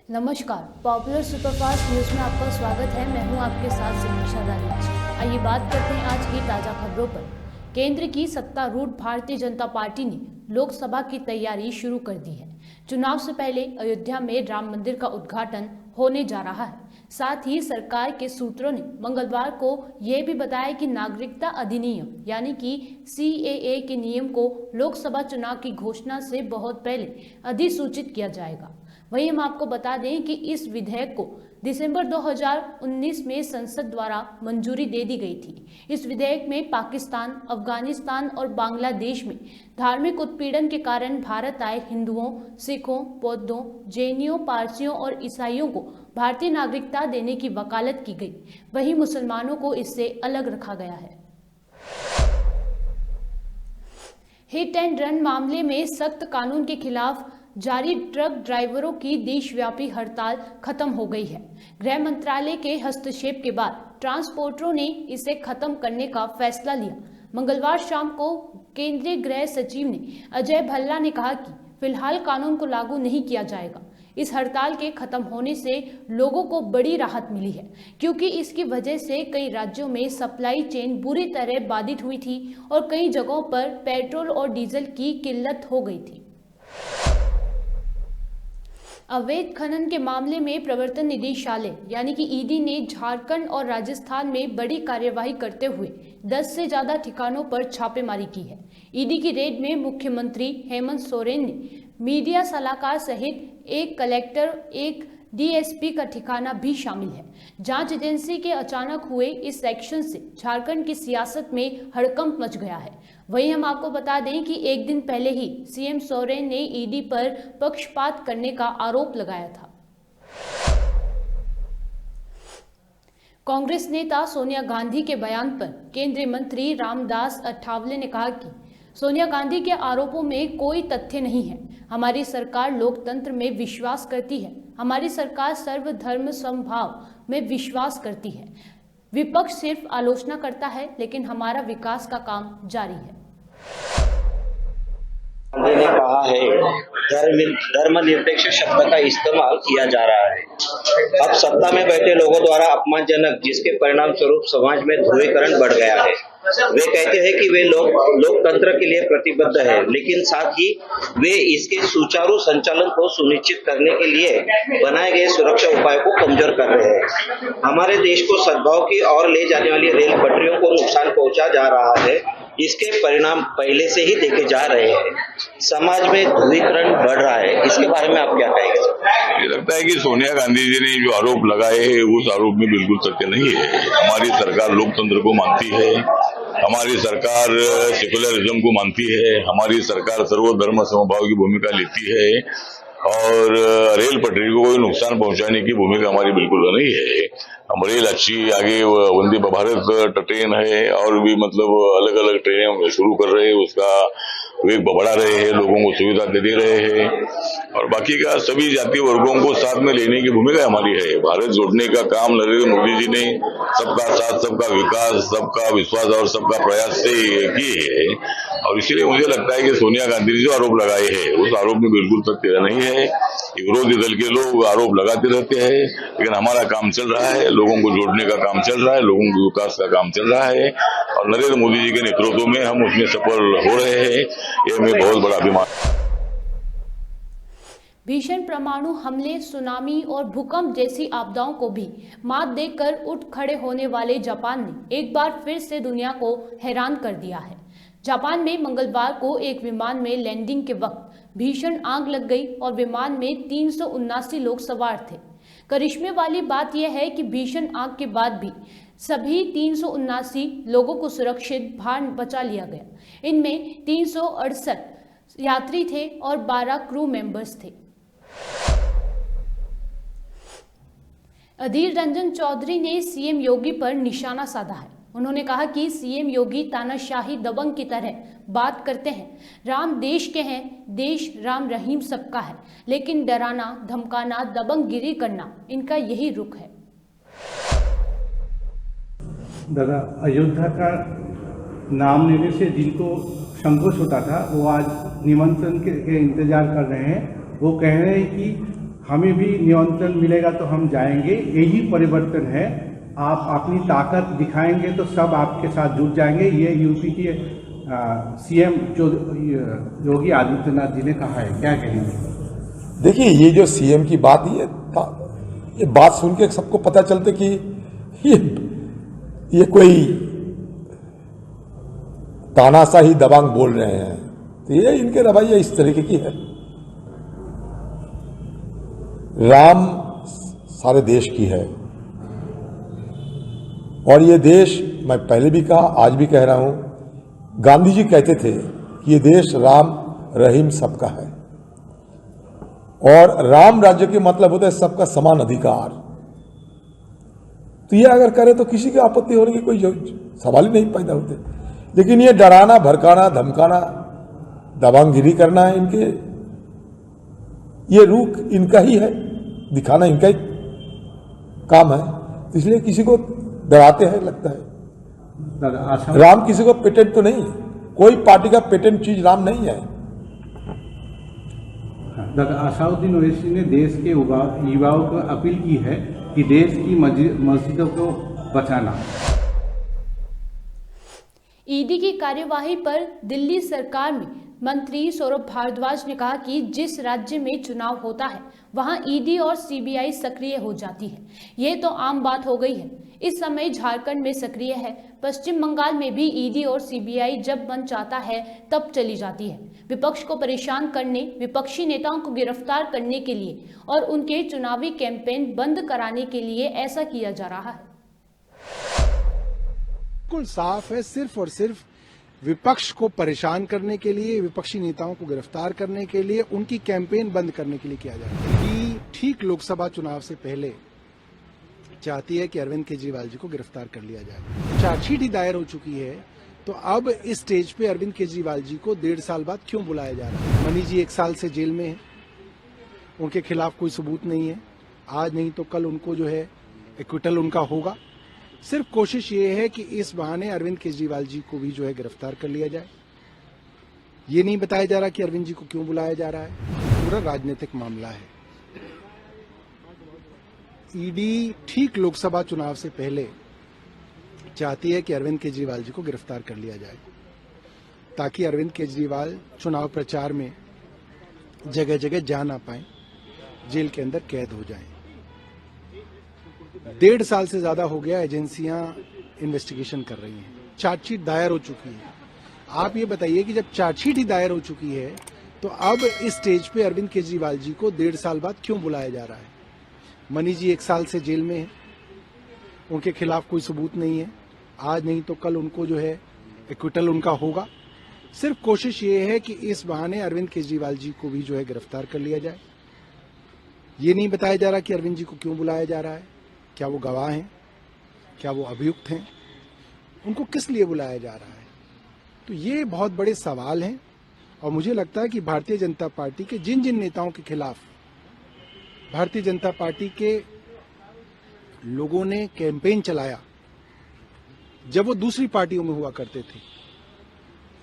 नमस्कार, popular superfast news में आपका स्वागत है। मैं हूं आपके साथ समीक्षा दानिश। आइए बात करते हैं आज की ताजा खबरों पर। केंद्र की सत्तारूढ़ भारतीय जनता पार्टी ने लोकसभा की तैयारी शुरू कर दी है। चुनाव से पहले अयोध्या में राम मंदिर का उद्घाटन होने जा रहा है। साथ ही सरकार के सूत्रों ने मंगलवार को यह भी बताया कि नागरिकता अधिनियम यानी कि CAA के नियम को लोकसभा चुनाव की घोषणा से बहुत पहले अधिसूचित किया जाएगा। वहीं हम आपको बता दें कि इस विधेयक को दिसंबर 2019 में संसद द्वारा मंजूरी दे दी गई थी। इस विधेयक में पाकिस्तान, अफगानिस्तान और बांग्लादेश में धार्मिक उत्पीड़न के कारण भारत आए हिंदुओं, सिखों, बौद्धों, जैनियों, पारसियों और ईसाइयों को भारतीय नागरिकता देने की वकालत की गई। वहीं मुसलमानों को इससे अलग रखा गया है। हिट एंड रन मामले में सख्त कानून के खिलाफ जारी ट्रक ड्राइवरों की देशव्यापी हड़ताल खत्म हो गई है। गृह मंत्रालय के हस्तक्षेप के बाद ट्रांसपोर्टरों ने इसे खत्म करने का फैसला लिया। मंगलवार शाम को केंद्रीय गृह सचिव ने अजय भल्ला ने कहा कि फिलहाल कानून को लागू नहीं किया जाएगा। इस हड़ताल के खत्म होने से लोगों को बड़ी राहत मिली है, क्योंकि इसकी वजह से कई राज्यों में सप्लाई चेन बुरी तरह बाधित हुई थी और कई जगहों पर पेट्रोल और डीजल की किल्लत हो गई थी। अवैध खनन के मामले में प्रवर्तन निदेशालय यानी कि ईडी ने झारखंड और राजस्थान में बड़ी कार्यवाही करते हुए 10 से ज्यादा ठिकानों पर छापेमारी की है। ईडी की रेड में मुख्यमंत्री हेमंत सोरेन ने मीडिया सलाहकार सहित एक कलेक्टर, एक DSP का ठिकाना भी शामिल है। जांच एजेंसी के अचानक हुए इस एक्शन से झारखंड की सियासत में हड़कंप मच गया है। वहीं हम आपको बता दें कि एक दिन पहले ही CM सोरेन ने ईडी पर पक्षपात करने का आरोप लगाया था। कांग्रेस नेता सोनिया गांधी के बयान पर केंद्रीय मंत्री रामदास अठावले ने कहा कि सोनिया गांधी के आरोपों में कोई तथ्य नहीं है। हमारी सरकार लोकतंत्र में विश्वास करती है। हमारी सरकार सर्वधर्म समभाव में विश्वास करती है। विपक्ष सिर्फ आलोचना करता है, लेकिन हमारा विकास का काम जारी है। गांधी ने कहा है धर्मनिरपेक्ष शब्द का इस्तेमाल किया जा रहा है। अब सत्ता में बैठे लोगों द्वारा अपमानजनक, जिसके परिणाम स्वरूप समाज में ध्रुवीकरण बढ़ गया है। वे कहते हैं कि वे लोकतंत्र के लिए प्रतिबद्ध है, लेकिन साथ ही वे इसके सुचारू संचालन को सुनिश्चित करने के लिए बनाए गए सुरक्षा उपायों को कमजोर कर रहे हैं। हमारे देश को सद्भाव की ओर ले जाने वाली रेल पटरियों को नुकसान पहुंचा जा रहा है। इसके परिणाम पहले से ही देखे जा रहे हैं। समाज में ध्रुवीकरण बढ़ रहा है। इसके बारे में आप क्या कहेंगे? मुझे लगता है कि सोनिया गांधी जी ने जो आरोप लगाए हैं उस आरोप में बिल्कुल तथ्य नहीं है। हमारी सरकार लोकतंत्र को मानती है, हमारी सरकार सेकुलरिज्म को मानती है, हमारी सरकार सर्वधर्म समभाव की भूमिका लेती है और रेल पटरी को कोई नुकसान पहुंचाने की भूमिका हमारी बिल्कुल नहीं है। हम रेल अच्छी आगे वंदे भारत ट्रेन है और भी मतलब अलग अलग ट्रेनें शुरू कर रहे हैं, उसका वेग बढ़ा रहे हैं, लोगों को सुविधा दे रहे हैं और बाकी का सभी जातीय वर्गों को साथ में लेने की भूमिका हमारी है। भारत जोड़ने का काम नरेंद्र मोदी जी ने सबका साथ, सबका विकास, सबका विश्वास और सबका प्रयास से किए है और इसीलिए मुझे लगता है कि सोनिया गांधी ने जो आरोप लगाए हैं उस आरोप में बिल्कुल तथ्य नहीं है। विरोधी दल के लोग आरोप लगाते रहते हैं, लेकिन हमारा काम चल रहा है, लोगों को जोड़ने का काम चल रहा है, लोगों के विकास का काम चल रहा है और नरेंद्र मोदी जी के नेतृत्व में हम उसमें सफल हो रहे हैं। ये हमें बहुत बड़ा अभिमान। भीषण परमाणु हमले, सुनामी और भूकंप जैसी आपदाओं को भी मात देकर उठ खड़े होने वाले जापान ने एक बार फिर से दुनिया को हैरान कर दिया है। जापान में मंगलवार को एक विमान में लैंडिंग के वक्त भीषण आग लग गई और विमान में 379 लोग सवार थे। करिश्मे वाली बात यह है कि भीषण आग के बाद भी सभी 379 लोगों को सुरक्षित बाहर बचा लिया गया। इनमें 368 यात्री थे और 12 क्रू मेंबर्स थे। अधीर रंजन चौधरी ने CM योगी पर निशाना साधा है। उन्होंने कहा कि CM योगी तानाशाही दबंग की तरह बात करते हैं। राम देश के हैं, देश राम रहीम सबका है, लेकिन डराना, धमकाना, दबंगगिरी करना इनका यही रुख है। दादा, अयोध्या का नाम लेने से जिनको संकोच होता था वो आज निमंत्रण के इंतजार कर रहे हैं। वो कह रहे हैं कि हमें भी नियंत्रण मिलेगा तो हम जाएंगे, यही परिवर्तन है। आप अपनी ताकत दिखाएंगे तो सब आपके साथ जुट जाएंगे। ये यूपी के सीएम जो योगी आदित्यनाथ जी ने कहा है, क्या कहेंगे? देखिए, ये जो सीएम की बात, ये बात सुन के सबको पता चलता कि ये कोई तानाशाही दबंग बोल रहे हैं। तो ये इनके रवैया इस तरीके की है। राम सारे देश की है, और ये देश, मैं पहले भी कहा, आज भी कह रहा हूं, गांधी जी कहते थे कि ये देश राम रहीम सबका है, और राम राज्य के मतलब होता है सबका समान अधिकार। तो ये अगर करे तो किसी की आपत्ति होने की कोई सवाल ही नहीं पैदा होते। लेकिन ये डराना, भड़काना, धमकाना, दबंगगिरी करना है इनके, ये रूख इनका ही है, दिखाना इनका ही काम है। तो इसलिए किसी को डराते हैं, लगता है। राम किसी को पेटेंट तो नहीं, कोई पार्टी का पेटेंट चीज राम नहीं है। डॉक्टर असाउद्दीन ओवैसी ने देश के युवाओं को अपील की है कि देश की मस्जिदों को बचाना। ईडी की कार्यवाही पर दिल्ली सरकार में मंत्री सौरभ भारद्वाज ने कहा कि जिस राज्य में चुनाव होता है वहां ईडी और सीबीआई सक्रिय हो जाती है। ये तो आम बात हो गई है। इस समय झारखंड में सक्रिय है, पश्चिम बंगाल में भी ईडी और सीबीआई जब मन चाहता है तब चली जाती है। विपक्ष को परेशान करने, विपक्षी नेताओं को गिरफ्तार करने के लिए और उनके चुनावी कैंपेन बंद कराने के लिए ऐसा किया जा रहा है। बिल्कुल साफ है, सिर्फ और सिर्फ विपक्ष को परेशान करने के लिए, विपक्षी नेताओं को गिरफ्तार करने के लिए, उनकी कैंपेन बंद करने के लिए किया जा रहा है। कि ठीक लोकसभा चुनाव से पहले चाहती है कि अरविंद केजरीवाल जी को गिरफ्तार कर लिया जाए। चार्जशीट ही दायर हो चुकी है, तो अब इस स्टेज पे अरविंद केजरीवाल जी को 1.5 साल बाद क्यों बुलाया जा रहा है? मनीष जी 1 साल से जेल में है, उनके खिलाफ कोई सबूत नहीं है। आज नहीं तो कल उनको जो है एक्विटल उनका होगा। सिर्फ कोशिश ये है कि इस बहाने अरविंद केजरीवाल जी को भी जो है गिरफ्तार कर लिया जाए। ये नहीं बताया जा रहा कि अरविंद जी को क्यों बुलाया जा रहा है। पूरा राजनीतिक मामला है। ईडी ठीक लोकसभा चुनाव से पहले चाहती है कि अरविंद केजरीवाल जी को गिरफ्तार कर लिया जाए, ताकि अरविंद केजरीवाल चुनाव प्रचार में जगह जगह जा ना पाए, जेल के अंदर कैद हो जाएं। 1.5 साल से ज्यादा हो गया एजेंसियां इन्वेस्टिगेशन कर रही हैं, चार्जशीट दायर हो चुकी है। आप ये बताइए कि जब चार्जशीट ही दायर हो चुकी है तो अब इस स्टेज पे अरविंद केजरीवाल जी को 1.5 साल बाद क्यों बुलाया जा रहा है? मनीष जी 1 साल से जेल में है, उनके खिलाफ कोई सबूत नहीं है। आज नहीं तो कल उनको जो है एक्विटल उनका होगा। सिर्फ कोशिश ये है कि इस बहाने अरविंद केजरीवाल जी को भी जो है गिरफ्तार कर लिया जाए। ये नहीं बताया जा रहा कि अरविंद जी को क्यों बुलाया जा रहा है। क्या वो गवाह हैं? क्या वो अभियुक्त हैं? उनको किस लिए बुलाया जा रहा है? तो ये बहुत बड़े सवाल हैं, और मुझे लगता है कि भारतीय जनता पार्टी के जिन जिन नेताओं के खिलाफ भारतीय जनता पार्टी के लोगों ने कैंपेन चलाया जब वो दूसरी पार्टियों में हुआ करते थे,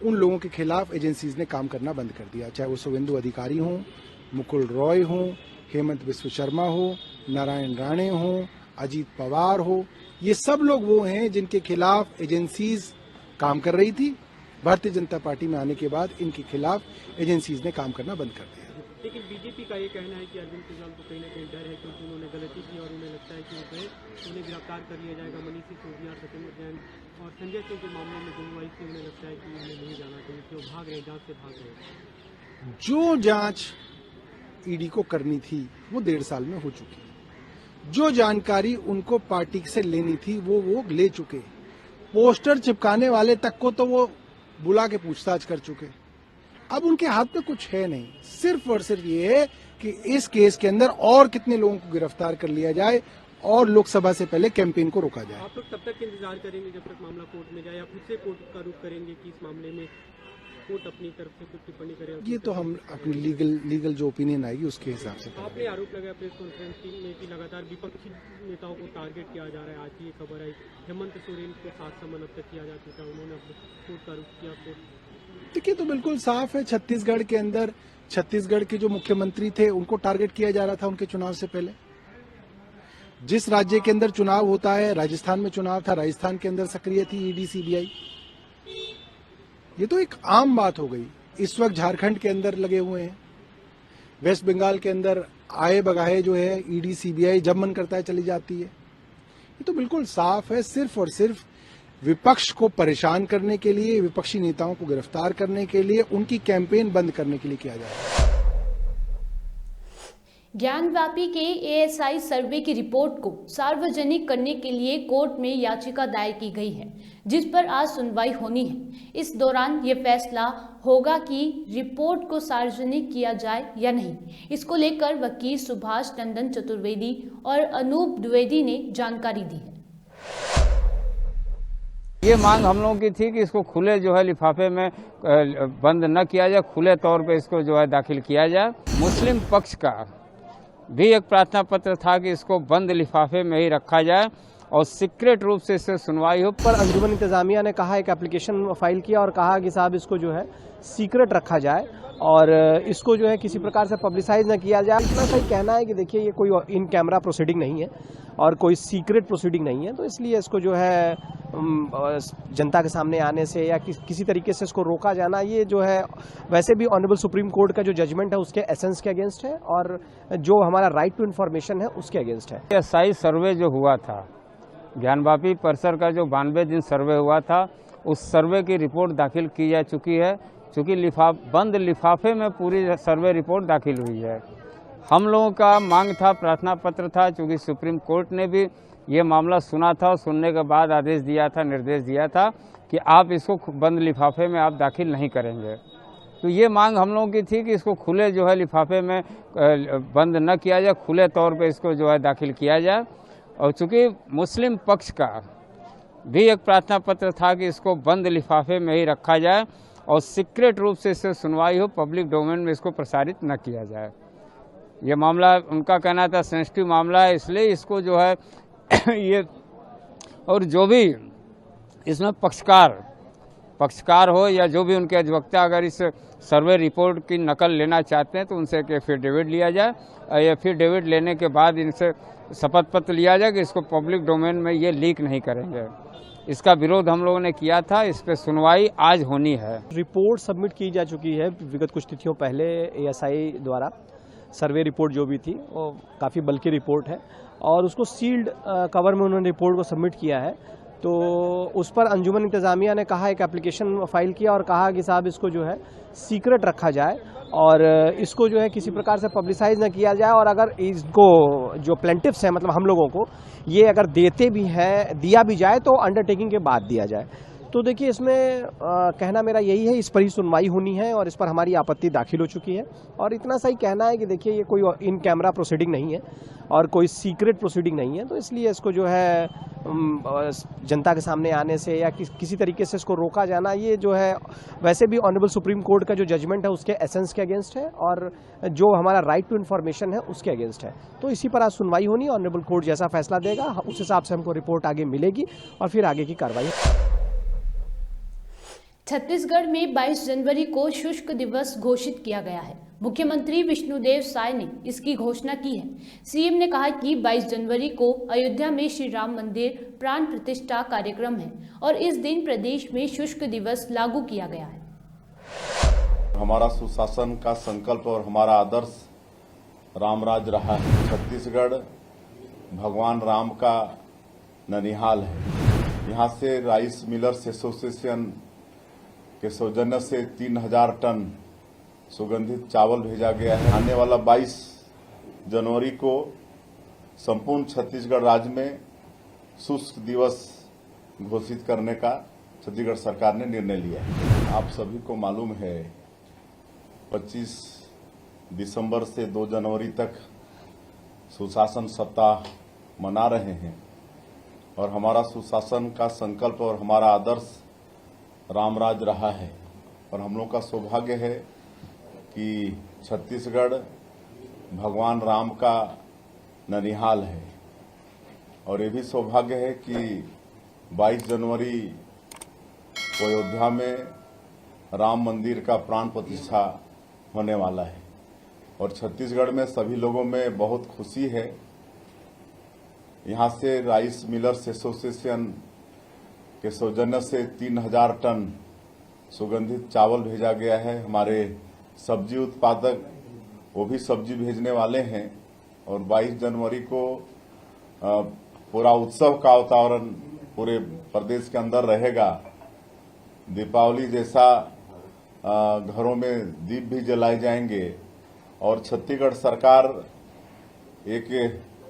उन लोगों के खिलाफ एजेंसीज ने काम करना बंद कर दिया। चाहे वो शुभेंदु अधिकारी हों, मुकुल रॉय हों, हेमंत बिस्व शर्मा हो, नारायण राणे हो, अजीत पवार हो, ये सब लोग वो हैं जिनके खिलाफ एजेंसीज काम कर रही थी। भारतीय जनता पार्टी में आने के बाद इनके खिलाफ एजेंसीज ने काम करना बंद कर दिया। लेकिन बीजेपी का ये कहना है कि अरविंद केजरीवाल को कहीं ना कहीं डर है, क्योंकि उन्होंने गलती की और उन्हें लगता है कि वो गए उन्हें गिरफ्तार कर लिया जाएगा। मनीष सिसोदिया, सत्येंद्र जैन और संजय सिंह के मामले में गुंडवाई से उन्हें लगता है कि उन्हें नहीं जाना चाहिए, कि वो भाग रहे, जांच से भाग रहे। जो जांच ईडी को करनी थी वो 1.5 साल में हो चुकी है। जो जानकारी उनको पार्टी से लेनी थी वो ले चुके। पोस्टर चिपकाने वाले तक को तो वो बुला के पूछताछ कर चुके। अब उनके हाथ में कुछ है नहीं, सिर्फ और सिर्फ ये है कि इस केस के अंदर और कितने लोगों को गिरफ्तार कर लिया जाए और लोकसभा से पहले कैंपेन को रोका जाए। आप लोग तब तक इंतजार करेंगे जब तक मामला कोर्ट में जाए, या खुद से कोर्ट का रुख करेंगे कि इस मामले में कोर्ट अपनी तरफ से कुछ टिप्पणी करे? ये तो हम अपनी लीगल जो ओपिनियन आएगी उसके हिसाब से। आपने आरोप लगाया प्रेस कॉन्फ्रेंस में कि लगातार विपक्षी नेताओं को टारगेट किया जा रहा है। आज की ये खबर आई, हेमंत सोरेन के साथ समन अब तक किया जा चुका है, उन्होंने कोर्ट का रुख किया। देखिए, तो बिल्कुल साफ है, छत्तीसगढ़ के अंदर छत्तीसगढ़ के जो मुख्यमंत्री थे उनको टारगेट किया जा रहा था उनके चुनाव से पहले। जिस राज्य के अंदर चुनाव होता है, राजस्थान में चुनाव था, राजस्थान के अंदर सक्रिय थी ईडी सीबीआई। ये तो एक आम बात हो गई। इस वक्त झारखंड के अंदर लगे हुए हैं, वेस्ट बंगाल के अंदर आए बगाहे जो है ईडी सीबीआई जब मन करता है चली जाती है। ये तो बिल्कुल साफ है, सिर्फ और सिर्फ विपक्ष को परेशान करने के लिए, विपक्षी नेताओं को गिरफ्तार करने के लिए, उनकी कैंपेन बंद करने के लिए किया जा रहा है। ज्ञानव्यापी के एएसआई सर्वे की रिपोर्ट को सार्वजनिक करने के लिए कोर्ट में याचिका दायर की गई है, जिस पर आज सुनवाई होनी है। इस दौरान ये फैसला होगा कि रिपोर्ट को सार्वजनिक किया जाए या नहीं। इसको लेकर वकील सुभाष नंदन चतुर्वेदी और अनूप द्विवेदी ने जानकारी दी है। ये मांग हम लोगों की थी कि इसको खुले जो है लिफाफे में बंद न किया जाए, खुले तौर पे इसको जो है दाखिल किया जाए। मुस्लिम पक्ष का भी एक प्रार्थना पत्र था कि इसको बंद लिफाफे में ही रखा जाए और सीक्रेट रूप से इससे सुनवाई हो। पर अंजुमन इंतजामिया ने कहा, एक एप्लीकेशन फाइल किया और कहा कि साहब इसको जो है सीक्रेट रखा जाए और इसको जो है किसी प्रकार से पब्लिसाइज न किया जाए। इतना सही कहना है कि देखिए, ये कोई इन कैमरा प्रोसीडिंग नहीं है और कोई सीक्रेट प्रोसीडिंग नहीं है, तो इसलिए इसको जो है जनता के सामने आने से या किसी तरीके से इसको रोका जाना, ये जो है वैसे भी ऑनरेबल सुप्रीम कोर्ट का जो जजमेंट है उसके एसेंस के अगेंस्ट है और जो हमारा राइट टू इन्फॉर्मेशन है उसके अगेंस्ट है। एएसआई सर्वे जो हुआ था, ज्ञानव्यापी परिसर का जो 92 दिन सर्वे हुआ था, उस सर्वे की रिपोर्ट दाखिल की जा चुकी है। चूँकि बंद लिफाफे में पूरी सर्वे रिपोर्ट दाखिल हुई है। हम लोगों का मांग था, प्रार्थना पत्र था, चूँकि सुप्रीम कोर्ट ने भी ये मामला सुना था और सुनने के बाद आदेश दिया था, निर्देश दिया था कि आप इसको बंद लिफाफे में आप दाखिल नहीं करेंगे। तो ये मांग हम लोगों की थी कि इसको खुले जो है लिफाफे में बंद न किया जाए, खुले तौर पे इसको जो है दाखिल किया जाए। और चूँकि मुस्लिम पक्ष का भी एक प्रार्थना पत्र था कि इसको बंद लिफाफे में ही रखा जाए और सीक्रेट रूप से इससे सुनवाई हो, पब्लिक डोमेन में इसको प्रसारित न किया जाए। ये मामला उनका कहना था सेंसिटिव मामला है, इसलिए इसको जो है ये और जो भी इसमें पक्षकार हो या जो भी उनके अधिवक्ता अगर इस सर्वे रिपोर्ट की नकल लेना चाहते हैं तो उनसे एक एफिडेविट लिया जाए। एफिडेविट लेने के बाद इनसे शपथ पत्र लिया जाए कि इसको पब्लिक डोमेन में ये लीक नहीं करेंगे। इसका विरोध हम लोगों ने किया था, इस पे सुनवाई आज होनी है। रिपोर्ट सबमिट की जा चुकी है विगत कुछ तिथियों पहले एएसआई द्वारा। सर्वे रिपोर्ट जो भी थी वो काफ़ी बल्कि रिपोर्ट है और उसको सील्ड कवर में उन्होंने रिपोर्ट को सबमिट किया है। तो उस पर अंजुमन इंतजामिया ने कहा, एक एप्लीकेशन फाइल किया और कहा कि साहब इसको जो है सीक्रेट रखा जाए और इसको जो है किसी प्रकार से पब्लिसाइज न किया जाए और अगर इसको जो प्लेंटिफ्स हैं, मतलब हम लोगों को ये अगर देते भी हैं, दिया भी जाए तो अंडरटेकिंग के बाद दिया जाए। तो देखिए, इसमें कहना मेरा यही है, इस पर ही सुनवाई होनी है और इस पर हमारी आपत्ति दाखिल हो चुकी है। और इतना सही कहना है कि देखिए, ये कोई इन कैमरा प्रोसीडिंग नहीं है और कोई सीक्रेट प्रोसीडिंग नहीं है, तो इसलिए इसको जो है जनता के सामने आने से या किसी तरीके से इसको रोका जाना, ये जो है वैसे भी ऑनरेबल सुप्रीम कोर्ट का जो जजमेंट है उसके एसेंस के अगेंस्ट है और जो हमारा राइट टू इन्फॉर्मेशन है उसके अगेंस्ट है। तो इसी पर आज सुनवाई होनी है। ऑनरेबल कोर्ट जैसा फैसला देगा उस हिसाब से हमको रिपोर्ट आगे मिलेगी और फिर आगे की कार्रवाई। छत्तीसगढ़ में 22 जनवरी को शुष्क दिवस घोषित किया गया है। मुख्यमंत्री विष्णुदेव साय ने इसकी घोषणा की है। सीएम ने कहा कि 22 जनवरी को अयोध्या में श्री राम मंदिर प्राण प्रतिष्ठा कार्यक्रम है और इस दिन प्रदेश में शुष्क दिवस लागू किया गया है। हमारा सुशासन का संकल्प और हमारा आदर्श रामराज रहा है। छत्तीसगढ़ भगवान राम का ननिहाल है। यहाँ से राइस मिलर्स एसोसिएशन के सौजन्य से 3000 टन सुगंधित चावल भेजा गया है। आने वाला 22 जनवरी को संपूर्ण छत्तीसगढ़ राज्य में शुष्क दिवस घोषित करने का छत्तीसगढ़ सरकार ने निर्णय लिया है। आप सभी को मालूम है 25 दिसंबर से 2 जनवरी तक सुशासन सप्ताह मना रहे हैं और हमारा सुशासन का संकल्प और हमारा आदर्श रामराज रहा है और हम लोग का सौभाग्य है कि छत्तीसगढ़ भगवान राम का ननिहाल है और ये भी सौभाग्य है कि 22 जनवरी को अयोध्या में राम मंदिर का प्राण प्रतिष्ठा होने वाला है और छत्तीसगढ़ में सभी लोगों में बहुत खुशी है। यहां से राइस मिलर्स एसोसिएशन के सौजन्य से 3000 टन सुगंधित चावल भेजा गया है। हमारे सब्जी उत्पादक वो भी सब्जी भेजने वाले हैं और 22 जनवरी को पूरा उत्सव का वातावरण पूरे प्रदेश के अंदर रहेगा। दीपावली जैसा घरों में दीप भी जलाए जाएंगे और छत्तीसगढ़ सरकार एक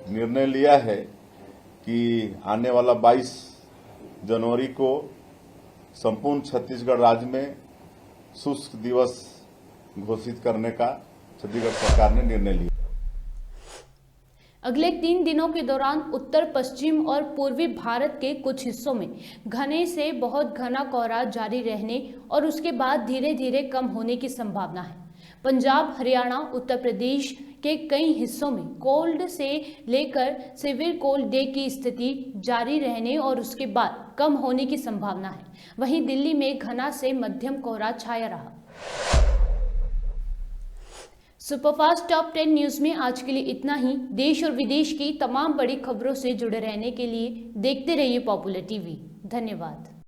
निर्णय लिया है कि आने वाला 22 जनवरी को संपूर्ण छत्तीसगढ़ राज्य में शुष्क दिवस घोषित करने का छत्तीसगढ़ सरकार ने निर्णय लिया। अगले 3 दिनों के दौरान उत्तर पश्चिम और पूर्वी भारत के कुछ हिस्सों में घने से बहुत घना कोहरा जारी रहने और उसके बाद धीरे धीरे कम होने की संभावना है। पंजाब, हरियाणा, उत्तर प्रदेश के कई हिस्सों में कोल्ड से लेकर सिवियर कोल्ड डे की स्थिति जारी रहने और उसके बाद कम होने की संभावना है। वहीं दिल्ली में घना से मध्यम कोहरा छाया रहा। सुपरफास्ट टॉप 10 न्यूज में आज के लिए इतना ही। देश और विदेश की तमाम बड़ी खबरों से जुड़े रहने के लिए देखते रहिए पॉपुलर टीवी। धन्यवाद।